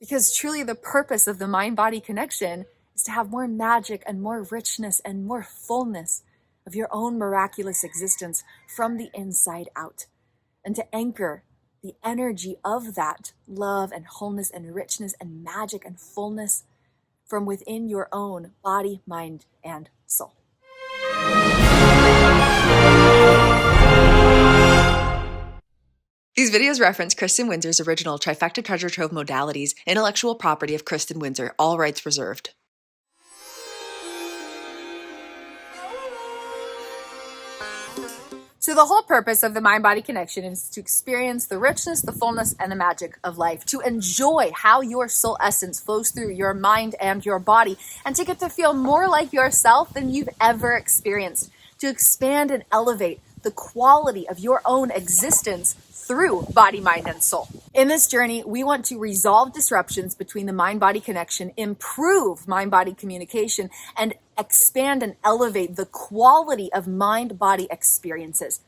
Because truly the purpose of the mind-body connection is to have more magic and more richness and more fullness of your own miraculous existence from the inside out. And to anchor the energy of that love and wholeness and richness and magic and fullness from within your own body, mind, and soul. These videos reference Kristin Windsor's original Trifecta Treasure Trove modalities, intellectual property of Kristin Windsor, all rights reserved. So the whole purpose of the mind-body connection is to experience the richness, the fullness, and the magic of life, to enjoy how your soul essence flows through your mind and your body, and to get to feel more like yourself than you've ever experienced, to expand and elevate the quality of your own existence through body, mind, and soul. In this journey, we want to resolve disruptions between the mind-body connection, improve mind-body communication, and expand and elevate the quality of mind-body experiences.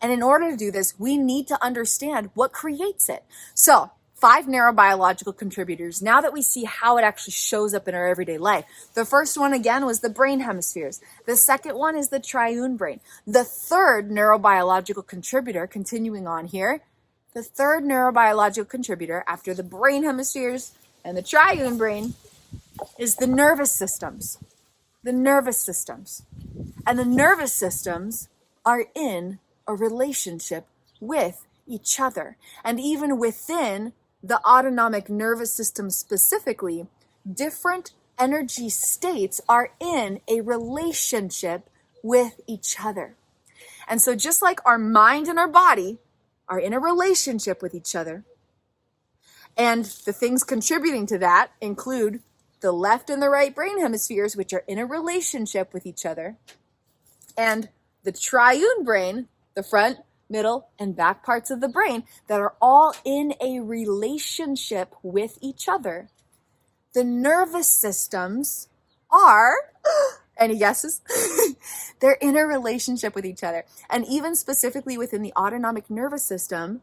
And in order to do this, we need to understand what creates it. So, 5 neurobiological contributors, now that we see how it actually shows up in our everyday life. The first one, again, was the brain hemispheres. The second one is the triune brain. The third neurobiological contributor, continuing on here, the third neurobiological contributor after the brain hemispheres and the triune brain is the nervous systems. The nervous systems. And the nervous systems are in a relationship with each other. And even within the autonomic nervous system specifically, different energy states are in a relationship with each other. And so just like our mind and our body are in a relationship with each other, and the things contributing to that include the left and the right brain hemispheres, which are in a relationship with each other, and the triune brain, the front, middle, and back parts of the brain that are all in a relationship with each other. The nervous systems are, any guesses? They're in a relationship with each other. And even specifically within the autonomic nervous system,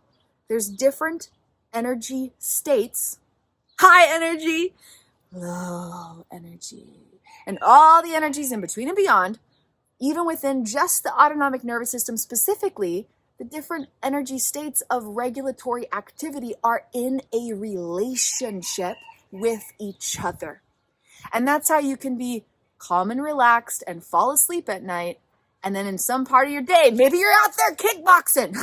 there's different energy states, high energy, low energy, and all the energies in between and beyond. Even within just the autonomic nervous system specifically, the different energy states of regulatory activity are in a relationship with each other. And that's how you can be calm and relaxed and fall asleep at night. And then in some part of your day, maybe you're out there kickboxing.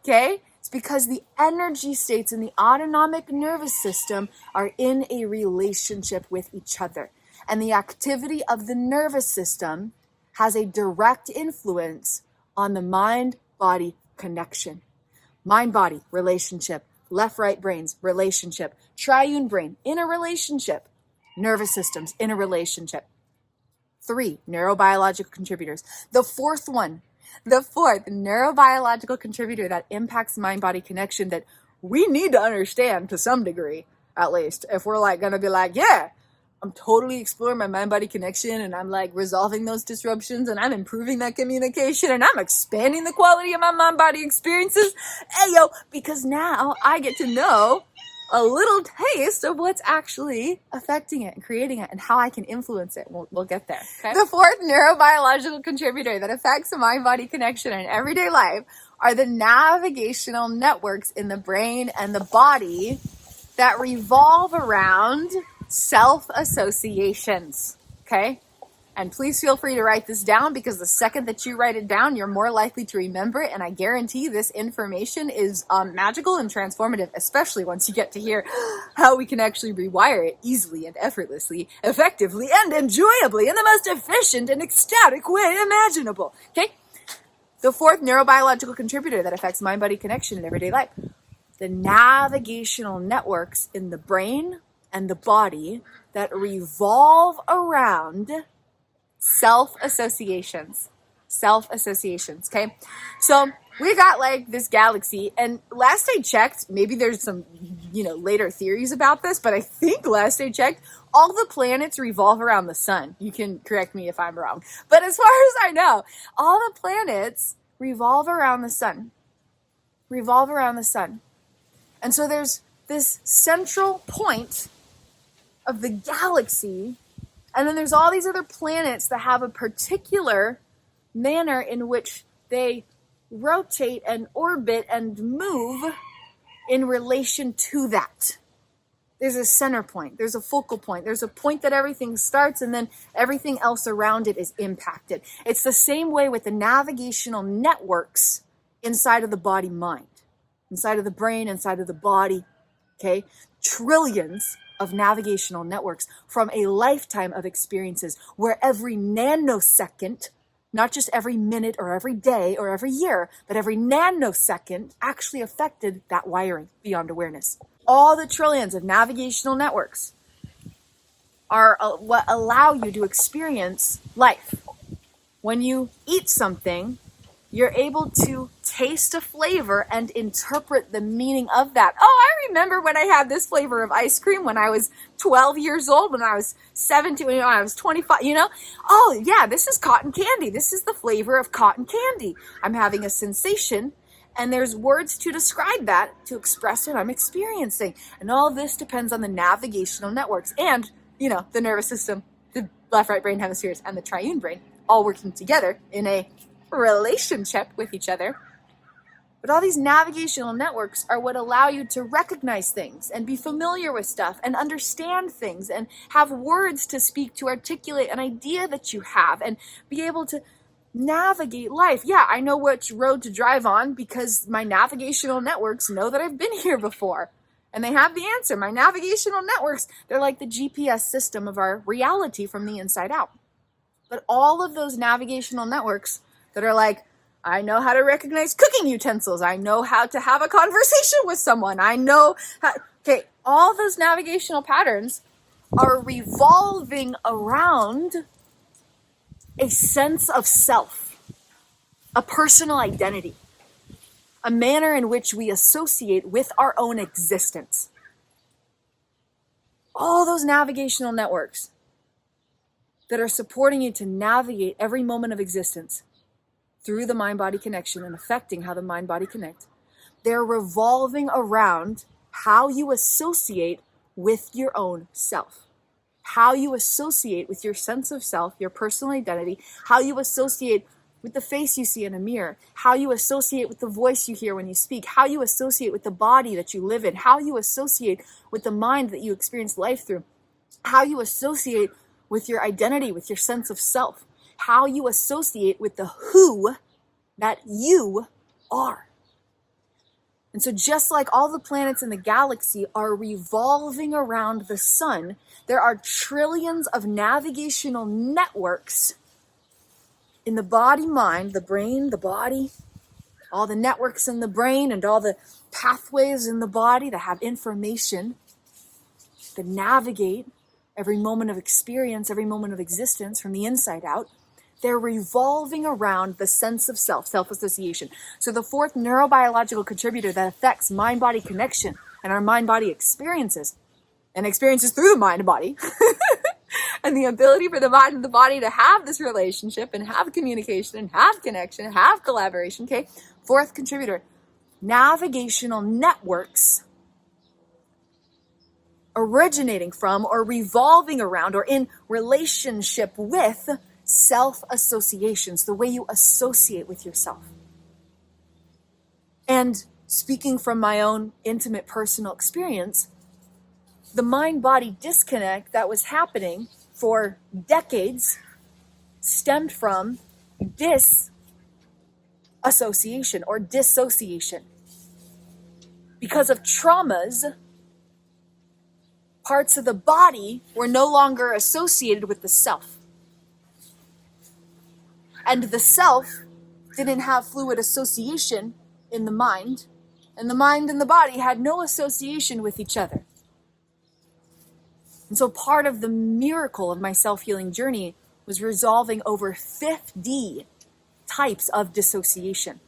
Okay? It's because the energy states in the autonomic nervous system are in a relationship with each other. And the activity of the nervous system has a direct influence on the mind-body connection. Mind-body relationship, left-right brains relationship, triune brain in a relationship, nervous systems in a relationship. 3 neurobiological contributors. The fourth neurobiological contributor that impacts mind-body connection that we need to understand to some degree, at least, if we're like gonna be like, yeah, I'm totally exploring my mind-body connection and I'm like resolving those disruptions and I'm improving that communication and I'm expanding the quality of my mind-body experiences. Ayo, because now I get to know a little taste of what's actually affecting it and creating it and how I can influence it. We'll get there. Okay? The fourth neurobiological contributor that affects the mind-body connection in everyday life are the navigational networks in the brain and the body that revolve around self-associations, okay? And please feel free to write this down because the second that you write it down, you're more likely to remember it. And I guarantee this information is magical and transformative, especially once you get to hear how we can actually rewire it easily and effortlessly, effectively, and enjoyably in the most efficient and ecstatic way imaginable, okay? The fourth neurobiological contributor that affects mind-body connection in everyday life, the navigational networks in the brain and the body that revolve around self-associations, okay? So we got like this galaxy, and last I checked, maybe there's some, later theories about this, but I think last I checked, all the planets revolve around the sun. You can correct me if I'm wrong. But as far as I know, all the planets revolve around the sun. And so there's this central point of the galaxy, and then there's all these other planets that have a particular manner in which they rotate and orbit and move in relation to that. There's a center point, there's a focal point, there's a point that everything starts, and then everything else around it is impacted. It's the same way with the navigational networks inside of the body-mind, inside of the brain, inside of the body, okay? Trillions of navigational networks from a lifetime of experiences where every nanosecond, not just every minute or every day or every year, but every nanosecond actually affected that wiring beyond awareness. All the trillions of navigational networks are what allow you to experience life. When you eat something, you're able to taste a flavor and interpret the meaning of that. Oh, I remember when I had this flavor of ice cream when I was 12 years old, when I was 17, when I was 25, Oh, yeah, this is cotton candy. This is the flavor of cotton candy. I'm having a sensation, and there's words to describe that, to express what I'm experiencing. And all of this depends on the navigational networks and, the nervous system, the left, right brain hemispheres, and the triune brain, all working together in a relationship with each other. But all these navigational networks are what allow you to recognize things and be familiar with stuff and understand things and have words to speak to articulate an idea that you have and be able to navigate life. Yeah, I know which road to drive on because my navigational networks know that I've been here before. And they have the answer. My navigational networks, they're like the GPS system of our reality from the inside out. But all of those navigational networks that are like, I know how to recognize cooking utensils. I know how to have a conversation with someone. I know how, all those navigational patterns are revolving around a sense of self, a personal identity, a manner in which we associate with our own existence. All those navigational networks that are supporting you to navigate every moment of existence through the mind-body connection and affecting how the mind-body connect, they're revolving around how you associate with your own self, how you associate with your sense of self, your personal identity, how you associate with the face you see in a mirror, how you associate with the voice you hear when you speak, how you associate with the body that you live in, how you associate with the mind that you experience life through, how you associate with your identity, with your sense of self, how you associate with the who that you are. And so just like all the planets in the galaxy are revolving around the sun, there are trillions of navigational networks in the body, mind, the brain, the body, all the networks in the brain and all the pathways in the body that have information that navigate every moment of experience, every moment of existence from the inside out. They're revolving around the sense of self, self-association. So the fourth neurobiological contributor that affects mind-body connection and our mind-body experiences, and experiences through the mind and body, and the ability for the mind and the body to have this relationship and have communication and have connection, have collaboration, okay? Fourth contributor, navigational networks originating from or revolving around or in relationship with self-associations, the way you associate with yourself. And speaking from my own intimate personal experience, the mind-body disconnect that was happening for decades stemmed from disassociation or dissociation. Because of traumas, parts of the body were no longer associated with the self. And the self didn't have fluid association in the mind, and the mind and the body had no association with each other. And so part of the miracle of my self-healing journey was resolving over 50 types of dissociation.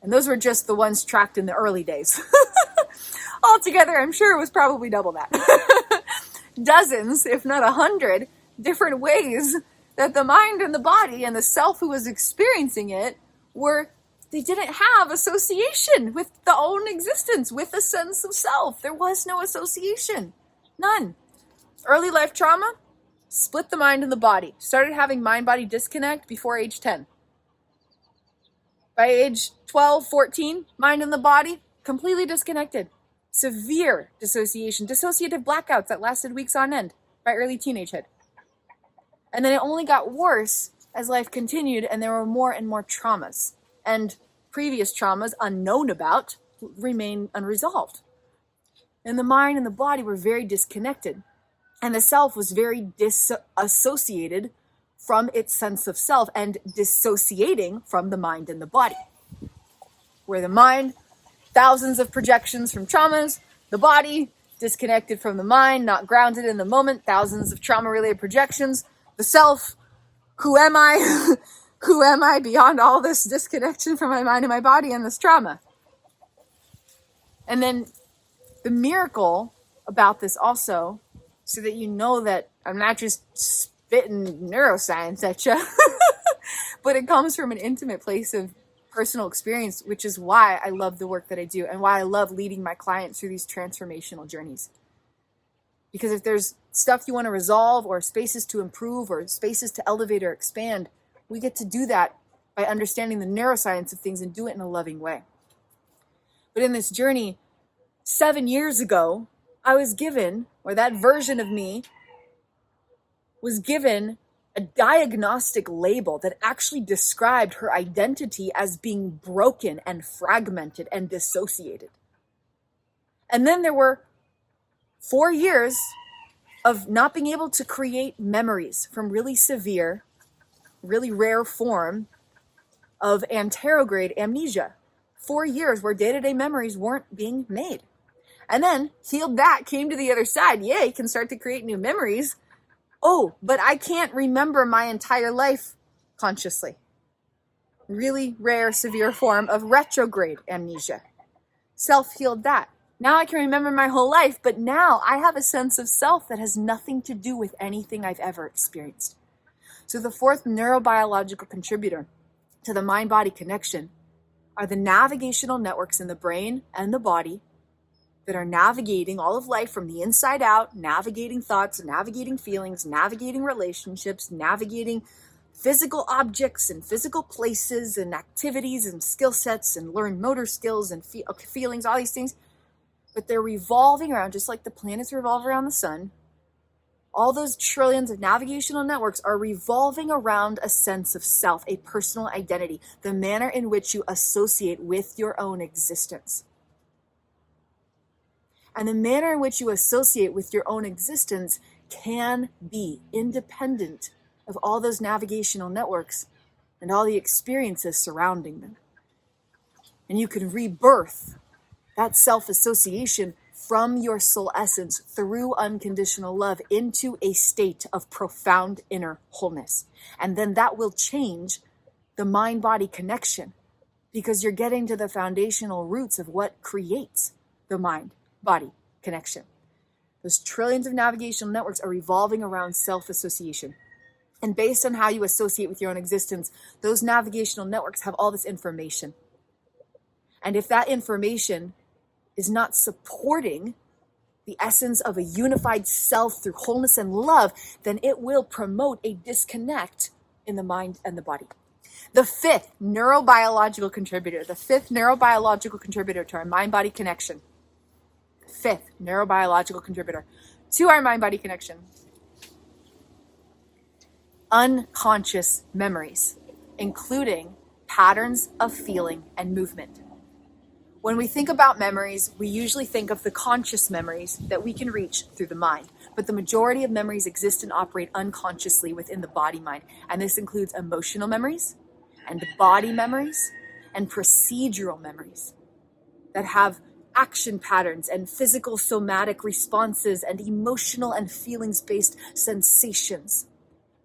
And those were just the ones tracked in the early days. Altogether, I'm sure it was probably double that. Dozens, if not 100, different ways that the mind and the body and the self who was experiencing it were they didn't have association with the own existence, with a sense of self. There was no association. None. Early life trauma split the mind and the body. Started having mind-body disconnect before age 10. By age 12, 14, mind and the body completely disconnected. Severe dissociation, dissociative blackouts that lasted weeks on end by early teenagehood. And then it only got worse as life continued, and there were more and more traumas. And previous traumas, unknown about, remain unresolved. And the mind and the body were very disconnected. And the self was very disassociated from its sense of self and dissociating from the mind and the body. Where the mind, thousands of projections from traumas, the body, disconnected from the mind, not grounded in the moment, thousands of trauma-related projections, the self, who am I? Who am I beyond all this disconnection from my mind and my body and this trauma? And then the miracle about this also, so that you know that I'm not just spitting neuroscience at you, but it comes from an intimate place of personal experience, which is why I love the work that I do and why I love leading my clients through these transformational journeys. Because if there's stuff you want to resolve or spaces to improve or spaces to elevate or expand, we get to do that by understanding the neuroscience of things and do it in a loving way. But in this journey, 7 years ago, I was given, or that version of me was given, a diagnostic label that actually described her identity as being broken and fragmented and dissociated. And then there were 4 years of not being able to create memories from really severe, really rare form of anterograde amnesia. 4 years where day-to-day memories weren't being made. And then healed that, came to the other side. Yay, can start to create new memories. Oh, but I can't remember my entire life consciously. Really rare, severe form of retrograde amnesia. Self-healed that. Now I can remember my whole life, but now I have a sense of self that has nothing to do with anything I've ever experienced. So the fourth neurobiological contributor to the mind-body connection are the navigational networks in the brain and the body that are navigating all of life from the inside out, navigating thoughts, navigating feelings, navigating relationships, navigating physical objects and physical places and activities and skill sets and learned motor skills and feelings, all these things. But they're revolving around, just like the planets revolve around the sun. All those trillions of navigational networks are revolving around a sense of self, a personal identity, the manner in which you associate with your own existence. And the manner in which you associate with your own existence can be independent of all those navigational networks and all the experiences surrounding them. And you can rebirth that self-association from your soul essence through unconditional love into a state of profound inner wholeness. And then that will change the mind-body connection because you're getting to the foundational roots of what creates the mind-body connection. Those trillions of navigational networks are revolving around self-association. And based on how you associate with your own existence, those navigational networks have all this information. And if that information is not supporting the essence of a unified self through wholeness and love, then it will promote a disconnect in the mind and the body. The fifth neurobiological contributor to our mind-body connection, fifth neurobiological contributor to our mind-body connection, unconscious memories, including patterns of feeling and movement. When we think about memories, we usually think of the conscious memories that we can reach through the mind. But the majority of memories exist and operate unconsciously within the body-mind. And this includes emotional memories and body memories and procedural memories that have action patterns and physical somatic responses and emotional and feelings-based sensations.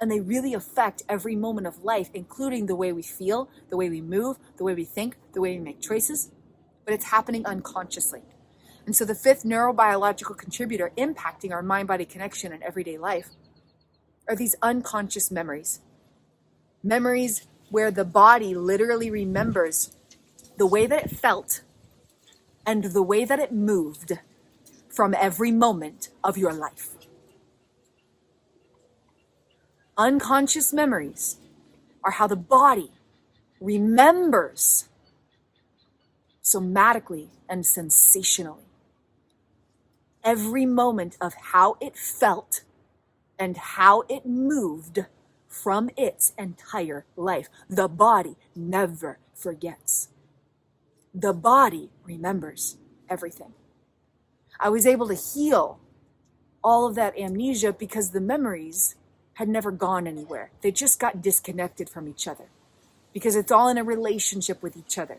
And they really affect every moment of life, including the way we feel, the way we move, the way we think, the way we make choices. But it's happening unconsciously. And so the fifth neurobiological contributor impacting our mind-body connection in everyday life are these unconscious memories. Memories where the body literally remembers the way that it felt, and the way that it moved from every moment of your life. Unconscious memories are how the body remembers somatically and sensationally every moment of how it felt and how it moved from its entire life. The body never forgets. The body remembers everything. I was able to heal all of that amnesia because the memories had never gone anywhere. They just got disconnected from each other because it's all in a relationship with each other.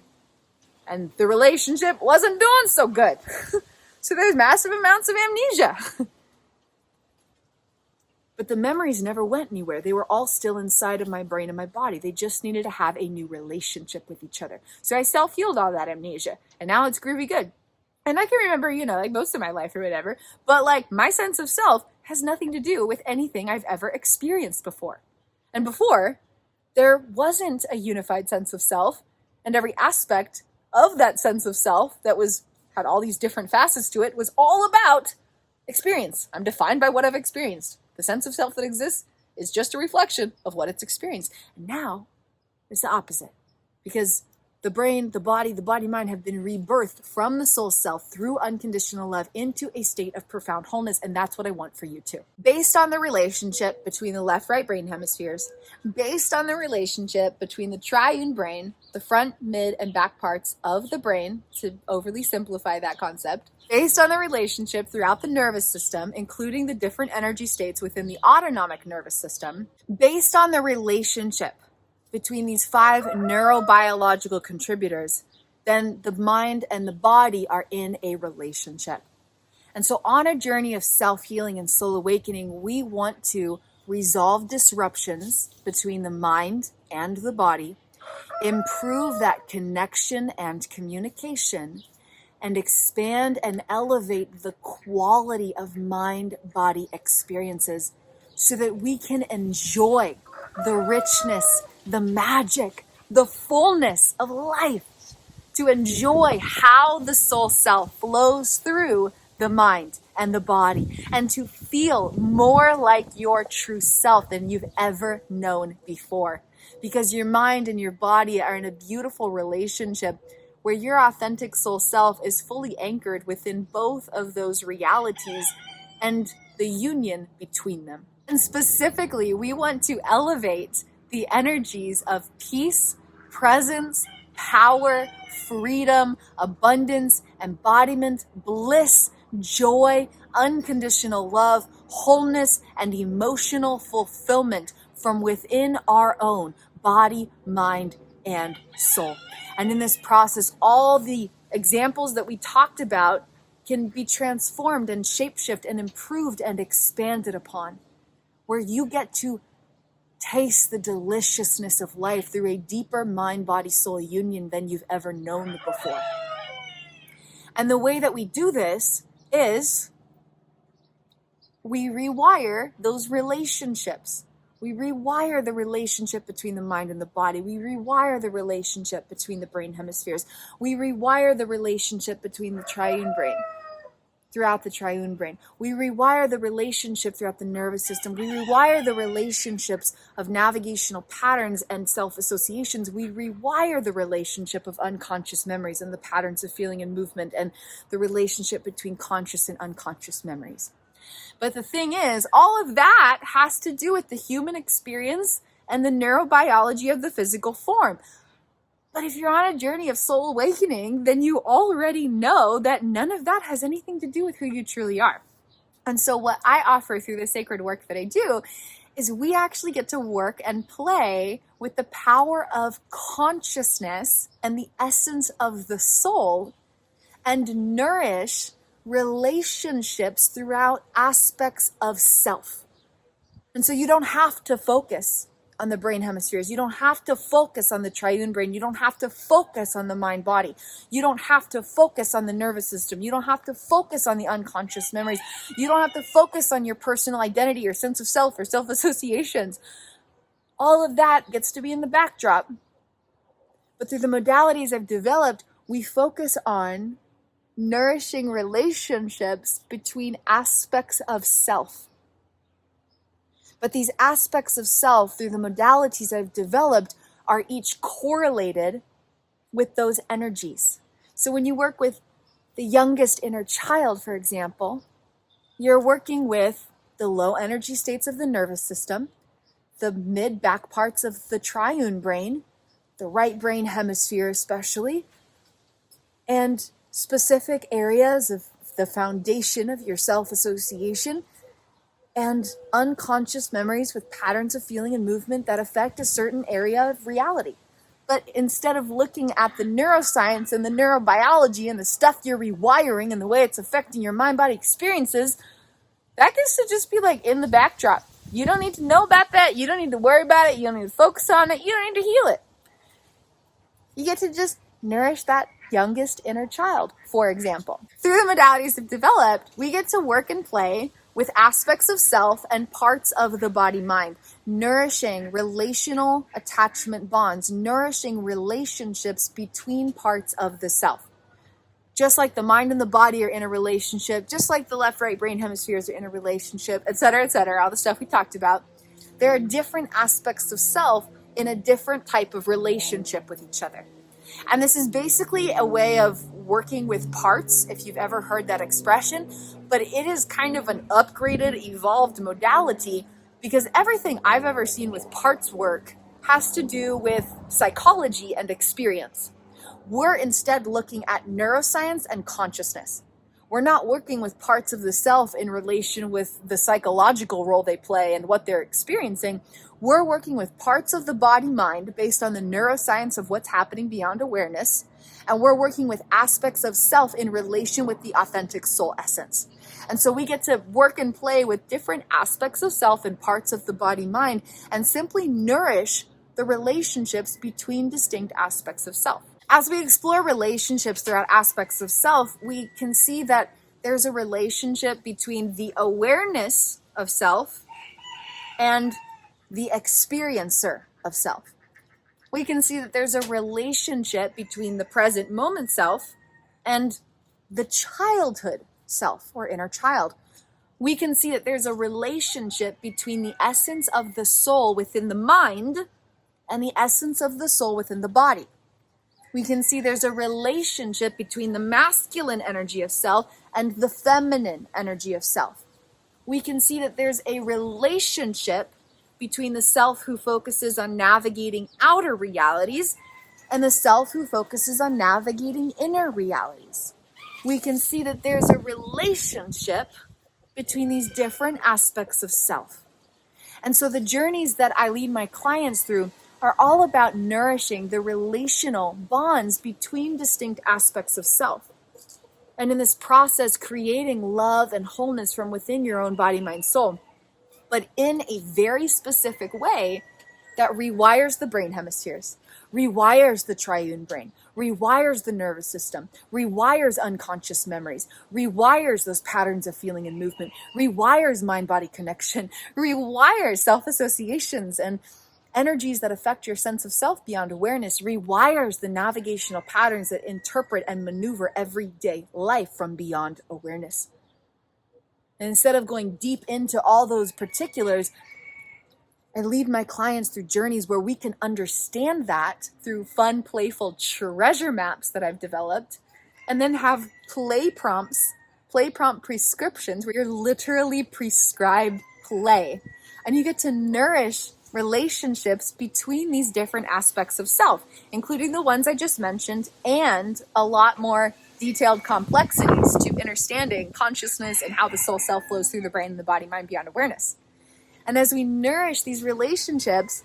And the relationship wasn't doing so good. So there's massive amounts of amnesia. But the memories never went anywhere. They were all still inside of my brain and my body. They just needed to have a new relationship with each other. So I self-healed all that amnesia. And now it's groovy good. And I can remember, like most of my life or whatever. But like my sense of self has nothing to do with anything I've ever experienced before. And before, there wasn't a unified sense of self. And every aspect of that sense of self that had all these different facets to it was all about experience. I'm defined by what I've experienced. The sense of self that exists is just a reflection of what it's experienced. And now it's the opposite, because the brain, the body, mind have been rebirthed from the soul self through unconditional love into a state of profound wholeness. And that's what I want for you too. Based on the relationship between the left, right brain hemispheres, based on the relationship between the triune brain, the front, mid, and back parts of the brain, to overly simplify that concept, based on the relationship throughout the nervous system, including the different energy states within the autonomic nervous system, based on the relationship between these 5 neurobiological contributors, then the mind and the body are in a relationship. And so on a journey of self-healing and soul awakening, we want to resolve disruptions between the mind and the body, improve that connection and communication, and expand and elevate the quality of mind-body experiences so that we can enjoy the richness, the magic, the fullness of life, to enjoy how the soul self flows through the mind and the body, and to feel more like your true self than you've ever known before. Because your mind and your body are in a beautiful relationship where your authentic soul self is fully anchored within both of those realities and the union between them. And specifically, we want to elevate the energies of peace, presence, power, freedom, abundance, embodiment, bliss, joy, unconditional love, wholeness, and emotional fulfillment from within our own body, mind, and soul. And in this process, all the examples that we talked about can be transformed and shapeshift and improved and expanded upon, where you get to taste the deliciousness of life through a deeper mind-body-soul union than you've ever known before. And the way that we do this is we rewire those relationships. We rewire the relationship between the mind and the body. We rewire the relationship between the brain hemispheres. We rewire the relationship between the triune brain, throughout the triune brain. We rewire the relationship throughout the nervous system. We rewire the relationships of navigational patterns and self-associations. We rewire the relationship of unconscious memories and the patterns of feeling and movement, and the relationship between conscious and unconscious memories. But the thing is, all of that has to do with the human experience and the neurobiology of the physical form. But if you're on a journey of soul awakening, then you already know that none of that has anything to do with who you truly are. And so what I offer through the sacred work that I do is we actually get to work and play with the power of consciousness and the essence of the soul, and nourish relationships throughout aspects of self. And so you don't have to focus on the brain hemispheres. You don't have to focus on the triune brain. You don't have to focus on the mind body. You don't have to focus on the nervous system. You don't have to focus on the unconscious memories. You don't have to focus on your personal identity or sense of self or self-associations. All of that gets to be in the backdrop. But through the modalities I've developed, we focus on nourishing relationships between aspects of self. But these aspects of self, through the modalities I've developed, are each correlated with those energies. So when you work with the youngest inner child, for example, you're working with the low energy states of the nervous system, the mid-back parts of the triune brain, the right brain hemisphere especially, and specific areas of the foundation of your self-association, and unconscious memories with patterns of feeling and movement that affect a certain area of reality. But instead of looking at the neuroscience and the neurobiology and the stuff you're rewiring and the way it's affecting your mind-body experiences, that gets to just be like in the backdrop. You don't need to know about that. You don't need to worry about it. You don't need to focus on it. You don't need to heal it. You get to just nourish that youngest inner child, for example. Through the modalities we've developed, we get to work and play with aspects of self and parts of the body-mind, nourishing relational attachment bonds, nourishing relationships between parts of the self. Just like the mind and the body are in a relationship, just like the left-right brain hemispheres are in a relationship, etc., all the stuff we talked about, there are different aspects of self in a different type of relationship with each other. And this is basically a way of working with parts, if you've ever heard that expression, but it is kind of an upgraded, evolved modality, because everything I've ever seen with parts work has to do with psychology and experience. We're instead looking at neuroscience and consciousness. We're not working with parts of the self in relation with the psychological role they play and what they're experiencing. We're working with parts of the body-mind based on the neuroscience of what's happening beyond awareness. And we're working with aspects of self in relation with the authentic soul essence. And so we get to work and play with different aspects of self and parts of the body-mind and simply nourish the relationships between distinct aspects of self. As we explore relationships throughout aspects of self, we can see that there's a relationship between the awareness of self and the experiencer of self. We can see that there's a relationship between the present moment self and the childhood self or inner child. We can see that there's a relationship between the essence of the soul within the mind and the essence of the soul within the body. We can see there's a relationship between the masculine energy of self and the feminine energy of self. We can see that there's a relationship between the self who focuses on navigating outer realities and the self who focuses on navigating inner realities. We can see that there's a relationship between these different aspects of self. And so the journeys that I lead my clients through are all about nourishing the relational bonds between distinct aspects of self. And in this process, creating love and wholeness from within your own body, mind, soul, but in a very specific way that rewires the brain hemispheres, rewires the triune brain, rewires the nervous system, rewires unconscious memories, rewires those patterns of feeling and movement, rewires mind-body connection, rewires self-associations and energies that affect your sense of self beyond awareness, rewires the navigational patterns that interpret and maneuver everyday life from beyond awareness. And instead of going deep into all those particulars, I lead my clients through journeys where we can understand that through fun, playful treasure maps that I've developed, and then have play prompt prescriptions where you're literally prescribed play. And you get to nourish relationships between these different aspects of self, including the ones I just mentioned, and a lot more detailed complexities to understanding consciousness and how the soul self flows through the brain and the body, mind, beyond awareness. And as we nourish these relationships,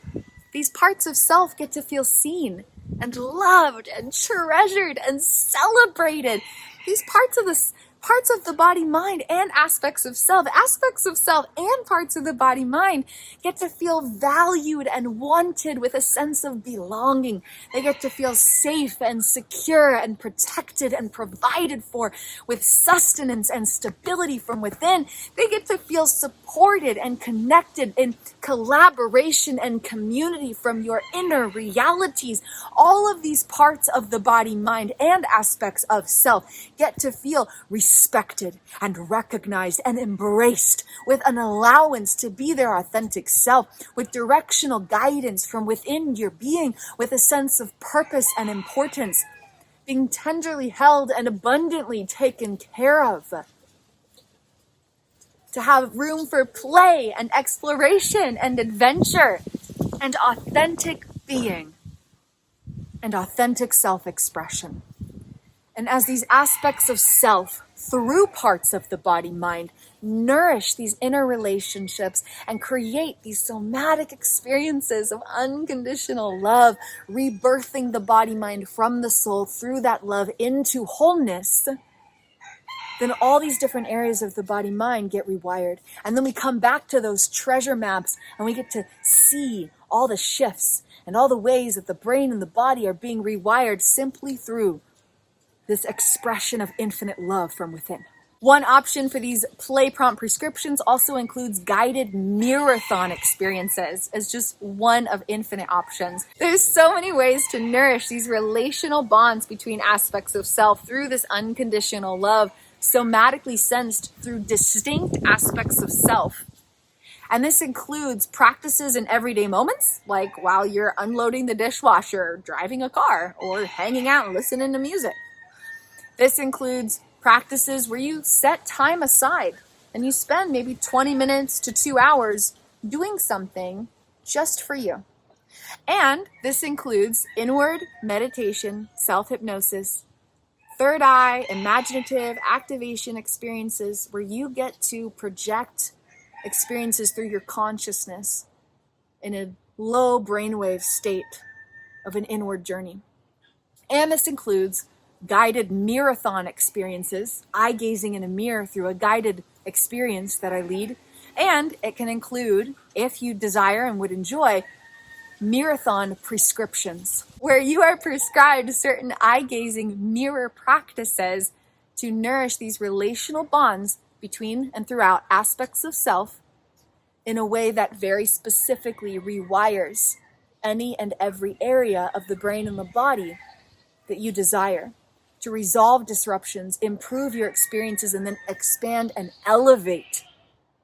these parts of self get to feel seen and loved and treasured and celebrated. These parts of parts of the body, mind, and aspects of self and parts of the body, mind get to feel valued and wanted with a sense of belonging. They get to feel safe and secure and protected and provided for with sustenance and stability from within. They get to feel supported and connected in collaboration and community from your inner realities. All of these parts of the body, mind, and aspects of self get to feel respected and recognized and embraced with an allowance to be their authentic self, with directional guidance from within your being, with a sense of purpose and importance, being tenderly held and abundantly taken care of. To have room for play and exploration and adventure and authentic being and authentic self-expression. And as these aspects of self, through parts of the body-mind, nourish these inner relationships and create these somatic experiences of unconditional love, rebirthing the body-mind from the soul through that love into wholeness, then all these different areas of the body-mind get rewired. And then we come back to those treasure maps and we get to see all the shifts and all the ways that the brain and the body are being rewired simply through this expression of infinite love from within. One option for these play prompt prescriptions also includes guided mirror-thon experiences as just one of infinite options. There's so many ways to nourish these relational bonds between aspects of self through this unconditional love, somatically sensed through distinct aspects of self. And this includes practices in everyday moments, like while you're unloading the dishwasher, driving a car, or hanging out and listening to music. This includes practices where you set time aside and you spend maybe 20 minutes to 2 hours doing something just for you. And this includes inward meditation, self-hypnosis, third eye, imaginative activation experiences where you get to project experiences through your consciousness in a low brainwave state of an inward journey. And this includes guided mirror-thon experiences, eye gazing in a mirror through a guided experience that I lead. And it can include, if you desire and would enjoy, mirror-thon prescriptions, where you are prescribed certain eye gazing mirror practices to nourish these relational bonds between and throughout aspects of self in a way that very specifically rewires any and every area of the brain and the body that you desire, to resolve disruptions, improve your experiences, and then expand and elevate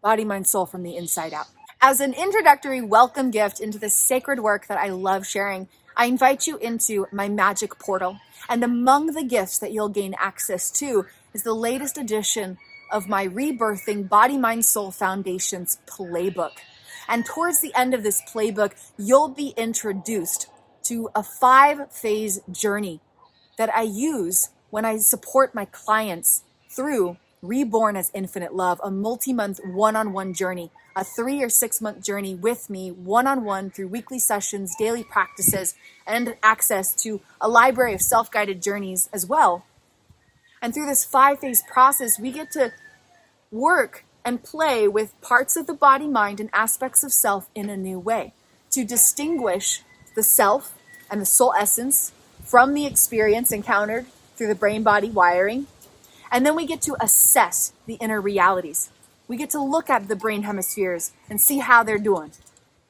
body, mind, soul from the inside out. As an introductory welcome gift into this sacred work that I love sharing, I invite you into my magic portal. And among the gifts that you'll gain access to is the latest edition of my Rebirthing Body, Mind, Soul Foundations playbook. And towards the end of this playbook, you'll be introduced to a 5-phase journey that I use when I support my clients through Reborn as Infinite Love, a multi-month one-on-one journey, a 3 or 6 month journey with me one-on-one through weekly sessions, daily practices, and access to a library of self-guided journeys as well. And through this 5-phase process, we get to work and play with parts of the body, mind, and aspects of self in a new way to distinguish the self and the soul essence from the experience encountered through the brain-body wiring. And then we get to assess the inner realities. We get to look at the brain hemispheres and see how they're doing.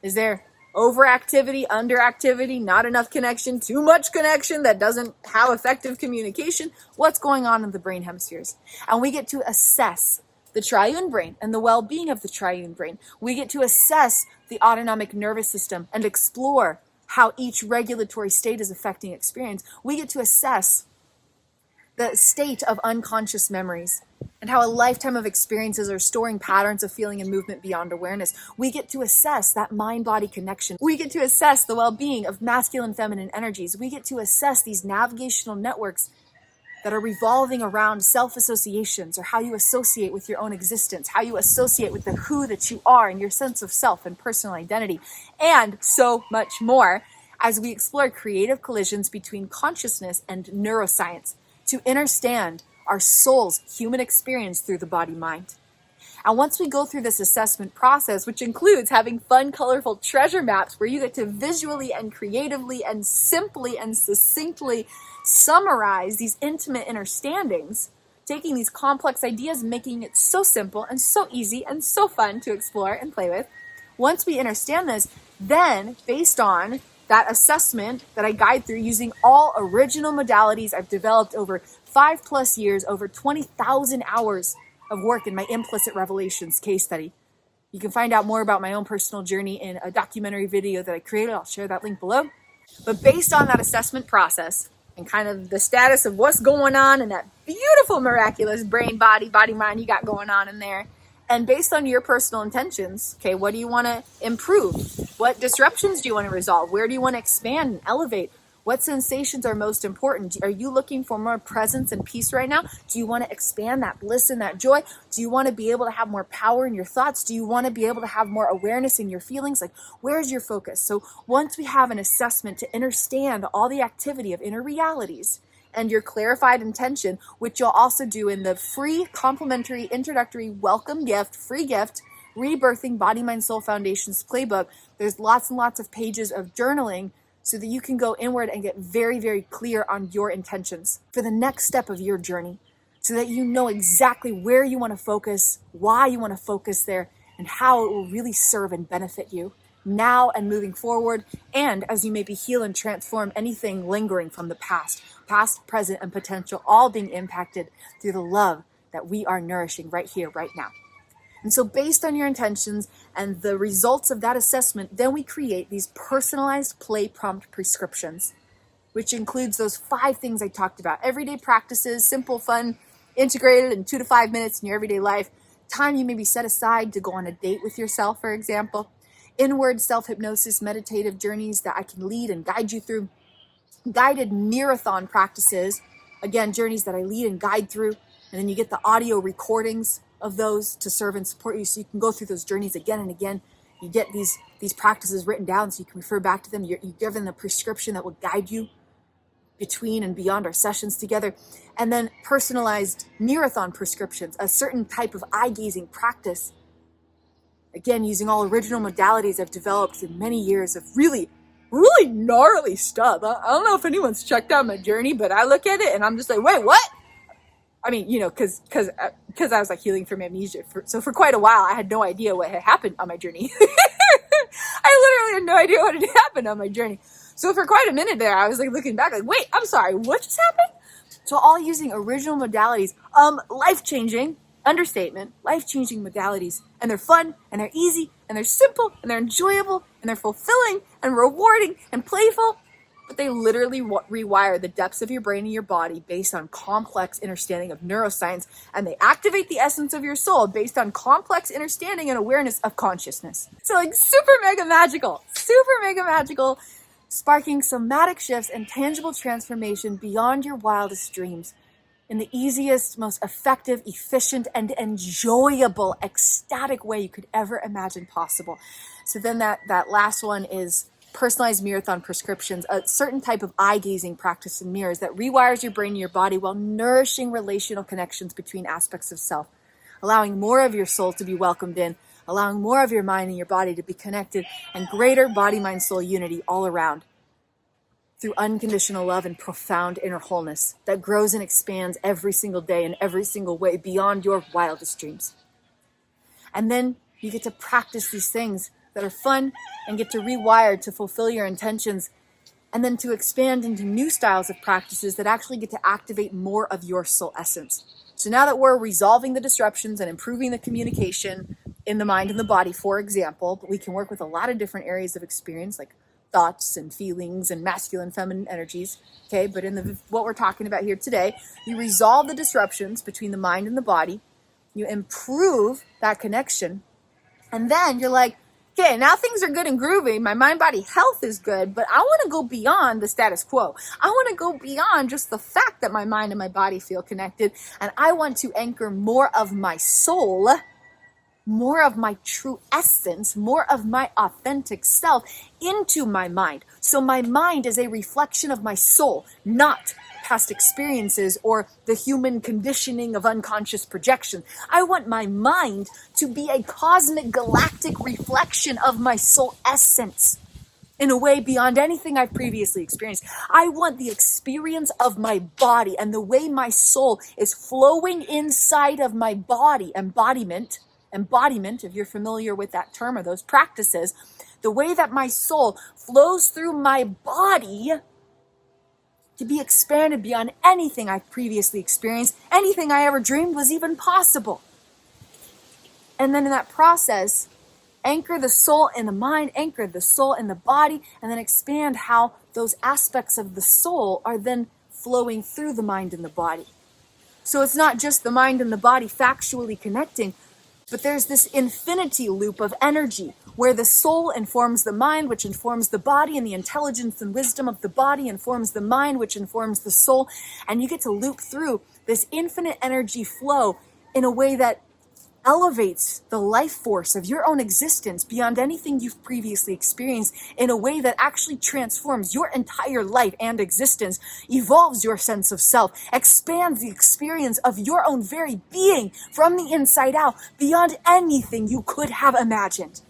Is there overactivity, underactivity, not enough connection, too much connection that doesn't have effective communication? What's going on in the brain hemispheres? And we get to assess the triune brain and the well-being of the triune brain. We get to assess the autonomic nervous system and explore how each regulatory state is affecting experience. We get to assess the state of unconscious memories and how a lifetime of experiences are storing patterns of feeling and movement beyond awareness. We get to assess that mind-body connection. We get to assess the well-being of masculine, feminine energies. We get to assess these navigational networks that are revolving around self-associations, or how you associate with your own existence, how you associate with the who that you are and your sense of self and personal identity, and so much more as we explore creative collisions between consciousness and neuroscience to understand our soul's human experience through the body-mind. And once we go through this assessment process, which includes having fun, colorful treasure maps where you get to visually and creatively and simply and succinctly summarize these intimate understandings, taking these complex ideas and making it so simple and so easy and so fun to explore and play with. Once we understand this, then based on that assessment that I guide through using all original modalities I've developed over 5+ years, over 20,000 hours of work in my Implicit Revelations case study. You can find out more about my own personal journey in a documentary video that I created. I'll share that link below. But based on that assessment process and kind of the status of what's going on in that beautiful, miraculous brain, body, mind you got going on in there, and based on your personal intentions, okay, what do you want to improve? What disruptions do you want to resolve? Where do you want to expand and elevate? What sensations are most important? Are you looking for more presence and peace right now? Do you want to expand that bliss and that joy? Do you want to be able to have more power in your thoughts? Do you want to be able to have more awareness in your feelings? Like, where's your focus? So once we have an assessment to understand all the activity of inner realities and your clarified intention, which you'll also do in the free complimentary introductory welcome gift, free gift, Rebirthing Body, Mind, Soul Foundations playbook, there's lots and lots of pages of journaling so that you can go inward and get very, very clear on your intentions for the next step of your journey, so that you know exactly where you want to focus, why you want to focus there, and how it will really serve and benefit you now and moving forward, and as you maybe heal and transform anything lingering from the past, present, and potential, all being impacted through the love that we are nourishing right here, right now. And so based on your intentions and the results of that assessment, then we create these personalized play prompt prescriptions, which includes those 5 things I talked about. Everyday practices, simple, fun, integrated in 2 to 5 minutes in your everyday life. Time you maybe set aside to go on a date with yourself, for example. Inward self-hypnosis, meditative journeys that I can lead and guide you through. Guided neurathon practices, again, journeys that I lead and guide through. And then you get the audio recordings of those to serve and support you, so you can go through those journeys again and again. You get these practices written down so you can refer back to them. You're given a prescription that will guide you between and beyond our sessions together. And then personalized neurathon prescriptions, a certain type of eye-gazing practice. Again, using all original modalities I've developed through many years of really gnarly stuff. I don't know if anyone's checked out my journey, but I look at it and I'm just like, wait, what? I mean, you know, because I was like healing from amnesia. So for quite a while, I had no idea what had happened on my journey. I literally had no idea what had happened on my journey. So for quite a minute there, I was like looking back like, wait, I'm sorry, what just happened? So all using original modalities, life-changing, understatement, life-changing modalities. And they're fun, and they're easy, and they're simple, and they're enjoyable, and they're fulfilling, and rewarding, and playful. But they literally rewire the depths of your brain and your body based on complex understanding of neuroscience, and they activate the essence of your soul based on complex understanding and awareness of consciousness. So like super mega magical, sparking somatic shifts and tangible transformation beyond your wildest dreams in the easiest, most effective, efficient, and enjoyable, ecstatic way you could ever imagine possible. So then that last one is personalized marathon prescriptions, a certain type of eye-gazing practice in mirrors that rewires your brain and your body while nourishing relational connections between aspects of self, allowing more of your soul to be welcomed in, allowing more of your mind and your body to be connected, and greater body-mind-soul unity all around through unconditional love and profound inner wholeness that grows and expands every single day in every single way beyond your wildest dreams. And then you get to practice these things that are fun and get to rewire to fulfill your intentions, and then to expand into new styles of practices that actually get to activate more of your soul essence. So now that we're resolving the disruptions and improving the communication in the mind and the body, for example, but we can work with a lot of different areas of experience like thoughts and feelings and masculine, feminine energies. Okay, but in what we're talking about here today, you resolve the disruptions between the mind and the body, you improve that connection, and then you're like, okay, now things are good and groovy. My mind-body health is good, but I want to go beyond the status quo. I want to go beyond just the fact that my mind and my body feel connected, and I want to anchor more of my soul, more of my true essence, more of my authentic self into my mind. So my mind is a reflection of my soul, not past experiences or the human conditioning of unconscious projection. I want my mind to be a cosmic galactic reflection of my soul essence in a way beyond anything I've previously experienced. I want the experience of my body and the way my soul is flowing inside of my body, embodiment, if you're familiar with that term or those practices, the way that my soul flows through my body to be expanded beyond anything I've previously experienced, anything I ever dreamed was even possible. And then in that process, anchor the soul in the mind, anchor the soul in the body, and then expand how those aspects of the soul are then flowing through the mind and the body. So it's not just the mind and the body factually connecting, but there's this infinity loop of energy where the soul informs the mind, which informs the body, and the intelligence and wisdom of the body informs the mind, which informs the soul. And you get to loop through this infinite energy flow in a way that elevates the life force of your own existence beyond anything you've previously experienced in a way that actually transforms your entire life and existence, evolves your sense of self, expands the experience of your own very being from the inside out beyond anything you could have imagined.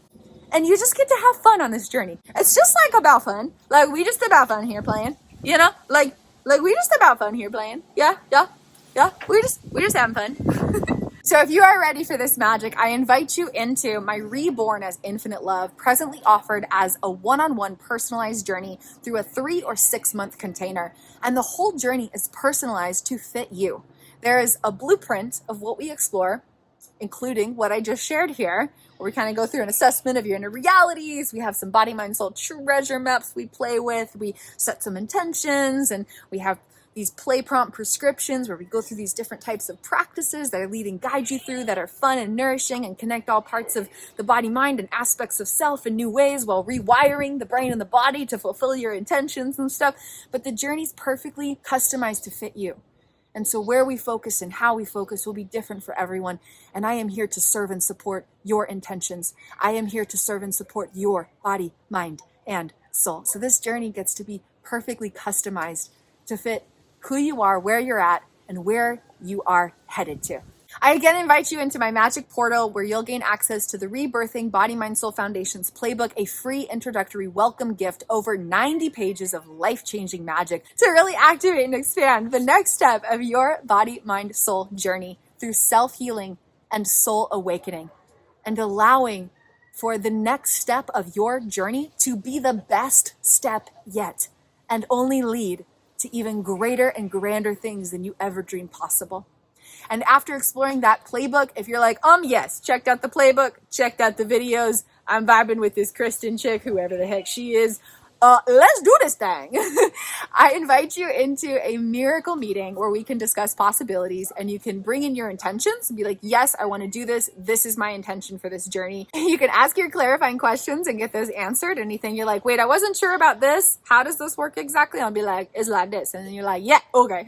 And you just get to have fun on this journey. It's just like about fun. Like we just about fun here playing, you know? Like we just about fun here playing. Yeah. We're just having fun. So if you are ready for this magic, I invite you into my Reborn as Infinite Love, presently offered as a one-on-one personalized journey through a 3 or 6 month container. And the whole journey is personalized to fit you. There is a blueprint of what we explore, including what I just shared here, where we kind of go through an assessment of your inner realities. We have some body, mind, soul treasure maps we play with. We set some intentions, and we have these play prompt prescriptions where we go through these different types of practices that are leading, guide you through, that are fun and nourishing and connect all parts of the body, mind, and aspects of self in new ways while rewiring the brain and the body to fulfill your intentions and stuff. But the journey's perfectly customized to fit you. And so where we focus and how we focus will be different for everyone. And I am here to serve and support your intentions. I am here to serve and support your body, mind, and soul. So this journey gets to be perfectly customized to fit who you are, where you're at, and where you are headed to. I again invite you into my magic portal where you'll gain access to the Rebirthing Body, Mind, Soul Foundation's playbook, a free introductory welcome gift, over 90 pages of life-changing magic to really activate and expand the next step of your body, mind, soul journey through self-healing and soul awakening, and allowing for the next step of your journey to be the best step yet and only lead to even greater and grander things than you ever dreamed possible. And after exploring that playbook, if you're like, yes, checked out the playbook, checked out the videos, I'm vibing with this Kristin chick, whoever the heck she is, let's do this thing. I invite you into a miracle meeting where we can discuss possibilities, and you can bring in your intentions and be like, yes, I want to do this. This is my intention for this journey. You can ask your clarifying questions and get those answered. Anything you're like, wait, I wasn't sure about this. How does this work exactly? I'll be like, it's like this. And then you're like, yeah, okay.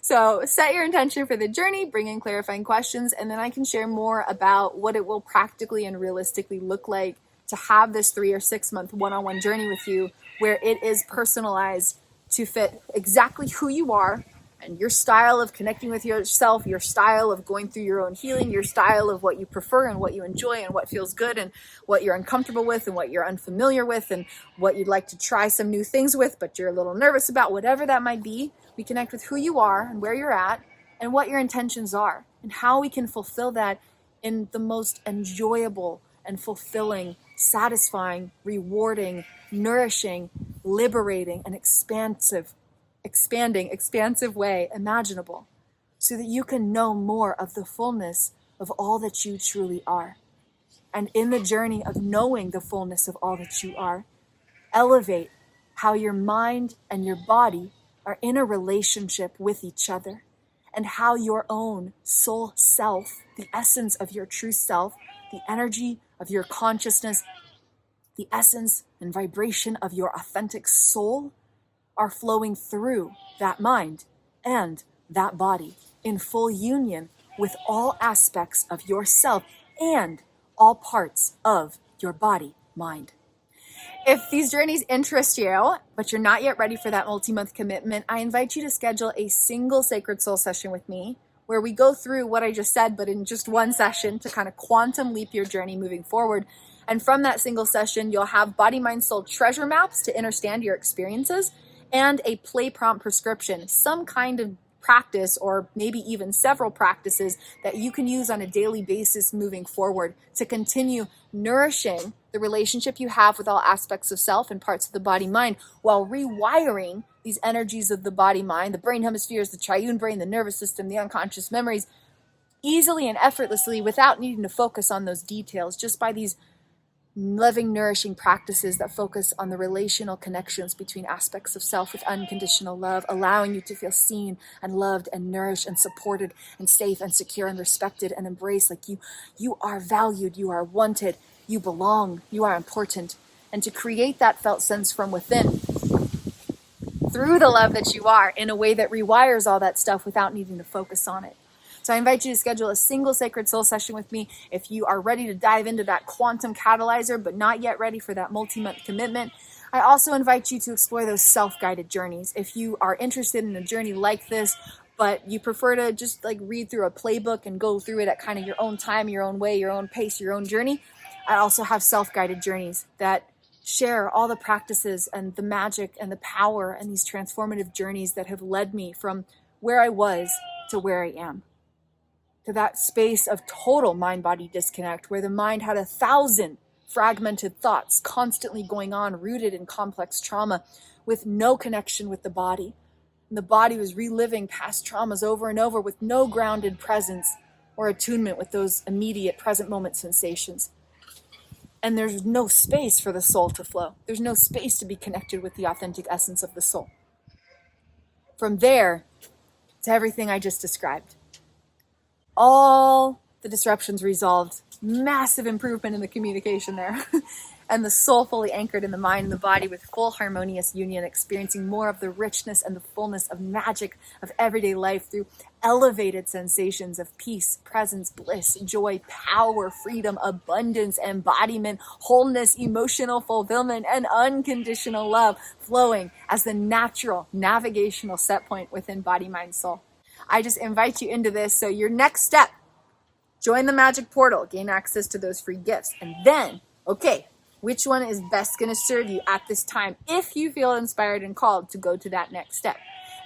So set your intention for the journey, bring in clarifying questions, and then I can share more about what it will practically and realistically look like to have this 3 or 6 month one-on-one journey with you, where it is personalized to fit exactly who you are and your style of connecting with yourself, your style of going through your own healing, your style of what you prefer and what you enjoy and what feels good and what you're uncomfortable with and what you're unfamiliar with and what you'd like to try some new things with, but you're a little nervous about, whatever that might be. We connect with who you are and where you're at and what your intentions are and how we can fulfill that in the most enjoyable and fulfilling, satisfying, rewarding, nourishing, liberating, and expansive way imaginable, so that you can know more of the fullness of all that you truly are. And in the journey of knowing the fullness of all that you are, elevate how your mind and your body are in a relationship with each other, and how your own soul self, the essence of your true self, the energy of your consciousness, the essence and vibration of your authentic soul are flowing through that mind and that body in full union with all aspects of yourself and all parts of your body, mind. If these journeys interest you, but you're not yet ready for that multi-month commitment, I invite you to schedule a single Sacred Soul session with me where we go through what I just said, but in just one session to kind of quantum leap your journey moving forward. And from that single session, you'll have body, mind, soul treasure maps to understand your experiences and a play prompt prescription, some kind of practice or maybe even several practices that you can use on a daily basis moving forward to continue nourishing the relationship you have with all aspects of self and parts of the body mind while rewiring these energies of the body mind, the brain hemispheres, the triune brain, the nervous system, the unconscious memories easily and effortlessly without needing to focus on those details, just by these loving, nourishing practices that focus on the relational connections between aspects of self with unconditional love, allowing you to feel seen and loved and nourished and supported and safe and secure and respected and embraced, like you are valued, you are wanted, you belong, you are important. And to create that felt sense from within through the love that you are in a way that rewires all that stuff without needing to focus on it. So I invite you to schedule a single Sacred Soul session with me if you are ready to dive into that quantum catalyzer, but not yet ready for that multi-month commitment. I also invite you to explore those self-guided journeys. If you are interested in a journey like this, but you prefer to just like read through a playbook and go through it at kind of your own time, your own way, your own pace, your own journey, I also have self-guided journeys that share all the practices and the magic and the power and these transformative journeys that have led me from where I was to where I am. To that space of total mind-body disconnect where the mind had 1,000 fragmented thoughts constantly going on, rooted in complex trauma with no connection with the body. And the body was reliving past traumas over and over with no grounded presence or attunement with those immediate present moment sensations. And there's no space for the soul to flow. There's no space to be connected with the authentic essence of the soul. From there to everything I just described. All the disruptions resolved, massive improvement in the communication there, and the soul fully anchored in the mind and the body with full harmonious union, experiencing more of the richness and the fullness of magic of everyday life through elevated sensations of peace, presence, bliss, joy, power, freedom, abundance, embodiment, wholeness, emotional fulfillment, and unconditional love flowing as the natural navigational set point within body, mind, soul. I just invite you into this. So your next step, join the magic portal, gain access to those free gifts. And then, okay, which one is best going to serve you at this time if you feel inspired and called to go to that next step?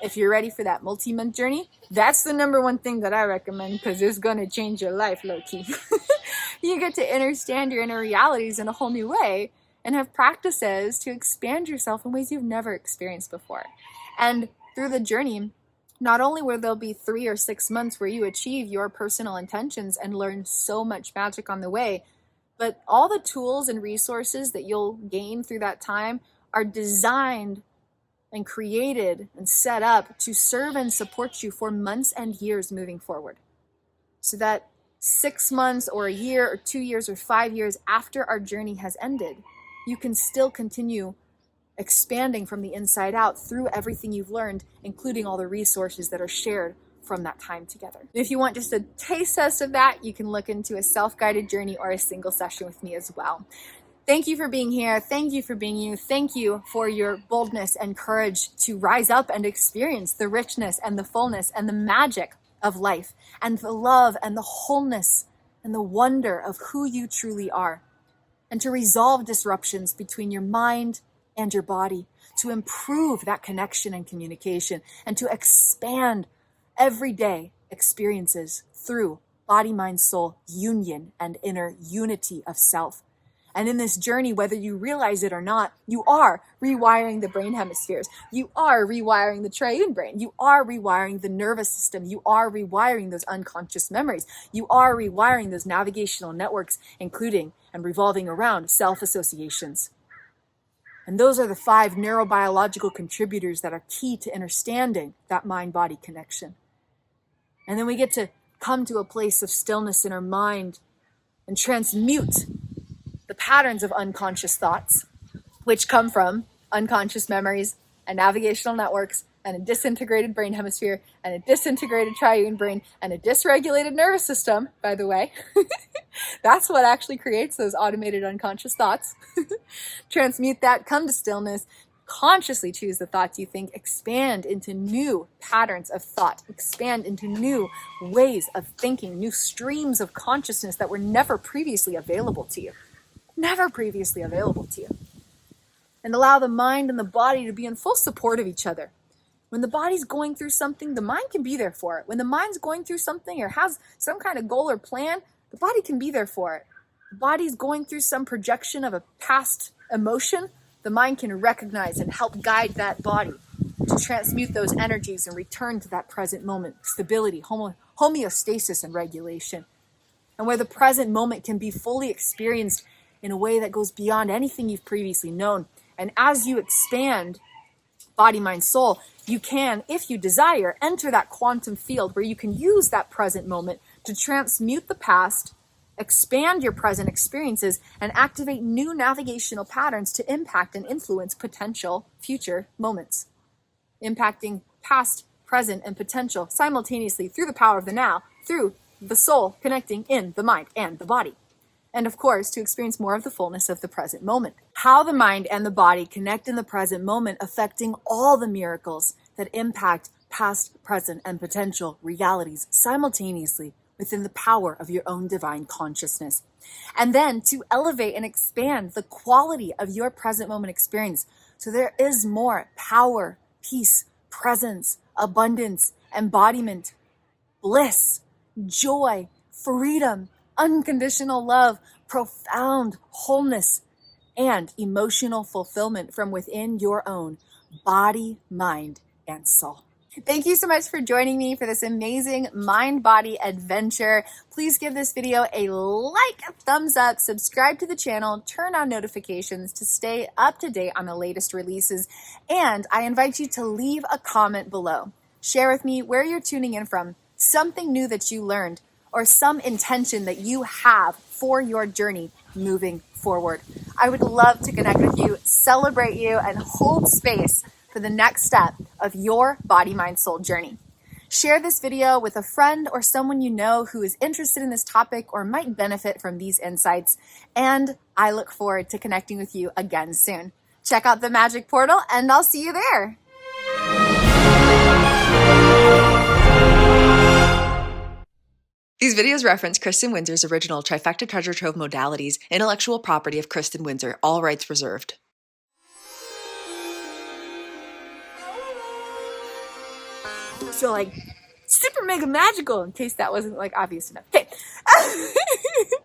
If you're ready for that multi-month journey, that's the number one thing that I recommend because it's going to change your life, low-key. You get to understand your inner realities in a whole new way and have practices to expand yourself in ways you've never experienced before. And through the journey, not only will there be 3 or 6 months where you achieve your personal intentions and learn so much magic on the way, but all the tools and resources that you'll gain through that time are designed and created and set up to serve and support you for months and years moving forward. So that 6 months or a year or 2 years or 5 years after our journey has ended, you can still continue expanding from the inside out through everything you've learned, including all the resources that are shared from that time together. If you want just a taste test of that, you can look into a self-guided journey or a single session with me as well. Thank you for being here. Thank you for being you. Thank you for your boldness and courage to rise up and experience the richness and the fullness and the magic of life and the love and the wholeness and the wonder of who you truly are, and to resolve disruptions between your mind and your body, to improve that connection and communication, and to expand everyday experiences through body, mind, soul union and inner unity of self. And in this journey, whether you realize it or not, you are rewiring the brain hemispheres. You are rewiring the triune brain. You are rewiring the nervous system. You are rewiring those unconscious memories. You are rewiring those navigational networks, including and revolving around self-associations. And those are the 5 neurobiological contributors that are key to understanding that mind-body connection. And then we get to come to a place of stillness in our mind and transmute the patterns of unconscious thoughts, which come from unconscious memories and navigational networks and a disintegrated brain hemisphere and a disintegrated triune brain and a dysregulated nervous system, by the way, That's what actually creates those automated unconscious thoughts. Transmute that, come to stillness, consciously choose the thoughts you think, expand into new patterns of thought, expand into new ways of thinking, new streams of consciousness that were never previously available to you. Never previously available to you. And allow the mind and the body to be in full support of each other. When the body's going through something, the mind can be there for it. When the mind's going through something or has some kind of goal or plan, the body can be there for it. The body's going through some projection of a past emotion, the mind can recognize and help guide that body to transmute those energies and return to that present moment, stability, homeostasis, and regulation. And where the present moment can be fully experienced in a way that goes beyond anything you've previously known. And as you expand body, mind, soul, you can, if you desire, enter that quantum field where you can use that present moment to transmute the past, expand your present experiences, and activate new navigational patterns to impact and influence potential future moments. Impacting past, present, and potential simultaneously through the power of the now, through the soul connecting in the mind and the body. And of course, to experience more of the fullness of the present moment. How the mind and the body connect in the present moment, affecting all the miracles that impact past, present, and potential realities simultaneously within the power of your own divine consciousness. And then to elevate and expand the quality of your present moment experience so there is more power, peace, presence, abundance, embodiment, bliss, joy, freedom, unconditional love, profound wholeness, and emotional fulfillment from within your own body, mind, and soul. Thank you so much for joining me for this amazing mind-body adventure. Please give this video a like, a thumbs up, subscribe to the channel, turn on notifications to stay up to date on the latest releases, and I invite you to leave a comment below. Share with me where you're tuning in from, something new that you learned, or some intention that you have for your journey moving forward. I would love to connect with you, celebrate you, and hold space for the next step of your body, mind, soul journey. Share this video with a friend or someone you know who is interested in this topic or might benefit from these insights. And I look forward to connecting with you again soon. Check out the magic portal and I'll see you there. These videos reference Kristin Windsor's original Trifecta Treasure Trove modalities, intellectual property of Kristin Windsor, all rights reserved. So like super mega magical, in case that wasn't like obvious enough. Okay.